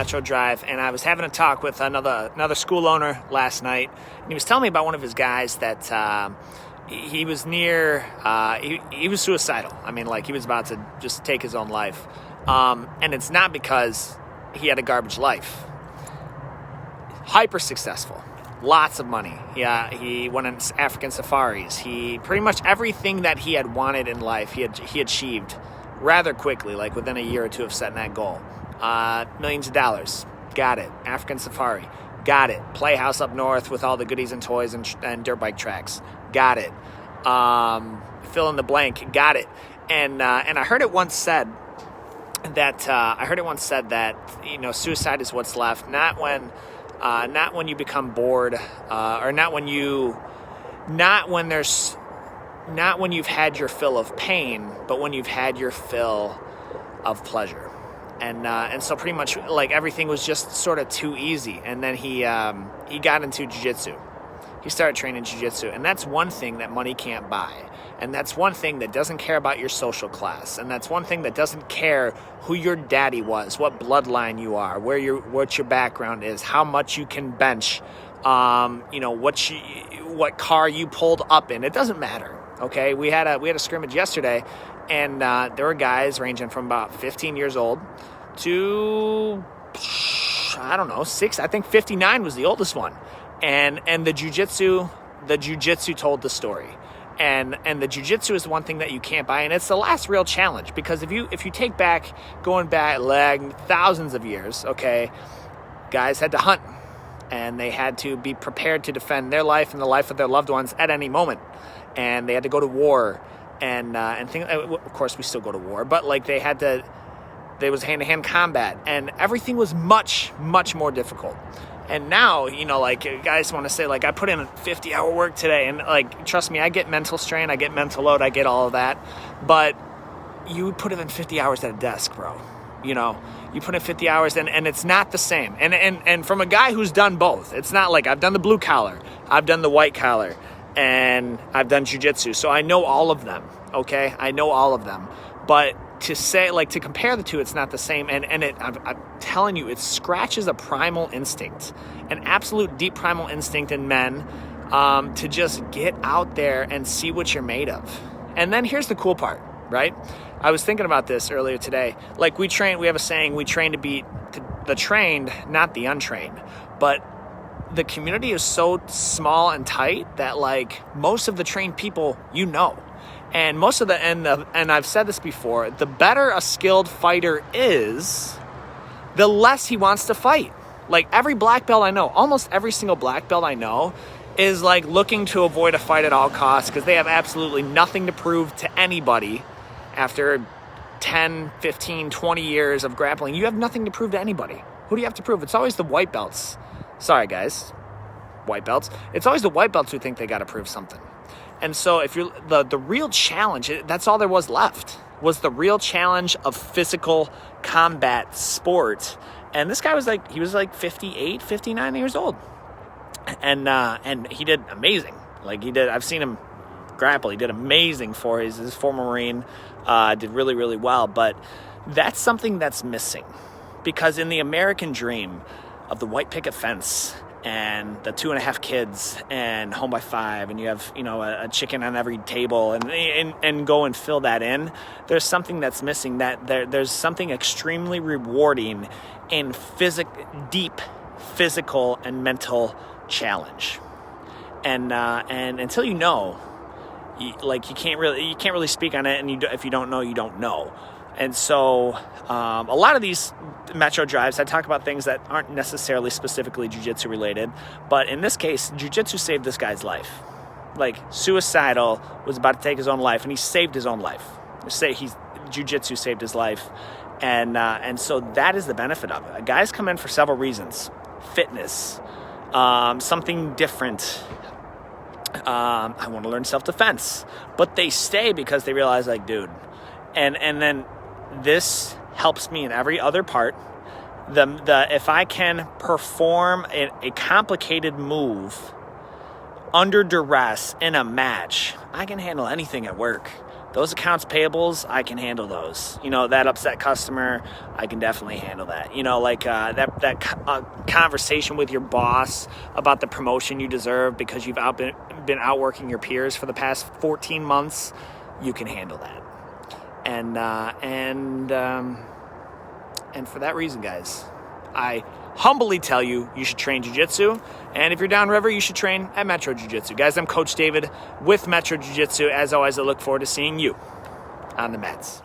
Metro Drive, and I was having a talk with another school owner last night, and he was telling me about one of his guys that he was near, he was suicidal. I mean, like, he was about to just take his own life. And it's not because he had a garbage life. Hyper successful. Lots of money. Yeah, he went on African safaris. He pretty much everything that he had wanted in life, he achieved rather quickly, like within a year or two of setting that goal. Millions of dollars. Got it. African safari. Got it. Playhouse up north with all the goodies and toys and dirt bike tracks. Got it. Fill in the blank. Got it. And I heard it once said that suicide is what's left, not when you become bored, or not when you've had your fill of pain, but when you've had your fill of pleasure. And so pretty much like everything was just sort of too easy. And then he got into jiu-jitsu. He started training jiu-jitsu, and that's one thing that money can't buy. And that's one thing that doesn't care about your social class. And that's one thing that doesn't care who your daddy was, what bloodline you are, what your background is, how much you can bench, what car you pulled up in. It doesn't matter. Okay, we had a scrimmage yesterday, and there were guys ranging from about 15 years old to, I don't know, 6. I think 59 was the oldest one. And the jiu-jitsu told the story. And the jiu-jitsu is the one thing that you can't buy, and it's the last real challenge, because if you take going back thousands of years, okay, guys had to hunt, and they had to be prepared to defend their life and the life of their loved ones at any moment, and they had to go to war, and things. Of course, we still go to war, but like there was hand-to-hand combat, and everything was much, much more difficult. And now, like, guys want to say, like, I put in 50-hour work today, and, like, trust me, I get mental strain, I get mental load, I get all of that, but you put in 50 hours at a desk, bro. You put in 50 hours, and it's not the same. And from a guy who's done both, it's not like I've done the blue collar, I've done the white collar, and I've done jiu-jitsu, so I know all of them, okay? I know all of them, but to compare the two, it's not the same. And I'm telling you, it scratches a primal instinct, an absolute deep primal instinct in men, to just get out there and see what you're made of. And then here's the cool part, right? I was thinking about this earlier today. Like, we have a saying, we train to beat the trained, not the untrained. But the community is so small and tight that, like, most of the trained people, and most of and I've said this before, the better a skilled fighter is, the less he wants to fight. Like, every black belt I know, almost every single black belt I know, is like looking to avoid a fight at all costs, because they have absolutely nothing to prove to anybody after 10, 15, 20 years of grappling. You have nothing to prove to anybody. Who do you have to prove? It's always the white belts. Sorry, guys. White belts. It's always the white belts who think they got to prove something. And so if you're the real challenge, that's all there was left, was the real challenge of physical combat sport. And this guy was like 58, 59 years old. And he did amazing. I've seen him grapple. He did amazing for his former Marine, did really, really well. But that's something that's missing, because in the American dream of the white picket fence and the 2.5 kids and home by 5, and you have, a chicken on every table, and go and fill that in, there's something that's missing, that there's something extremely rewarding in deep physical and mental challenge. And until you can't really speak on it, and if you don't know, you don't know. And so a lot of these Metro drives, I talk about things that aren't necessarily specifically jiu-jitsu related, but in this case, jiu-jitsu saved this guy's life. Like, suicidal, was about to take his own life, and he saved his own life. Jiu-jitsu saved his life, and so that is the benefit of it. Guys come in for several reasons: fitness, something different. I want to learn self-defense, but they stay because they realize, like, dude, and then this helps me in every other part. If I can perform a complicated move under duress in a match, I can handle anything at work. those accounts payables, I can handle those. That upset customer, I can definitely handle that. That conversation with your boss about the promotion you deserve because you've been outworking your peers for the past 14 months, you can handle that. And for that reason, guys, I humbly tell you should train Jiu-Jitsu. And if you're downriver, you should train at Metro Jiu-Jitsu. Guys, I'm Coach David with Metro Jiu-Jitsu. As always, I look forward to seeing you on the mats.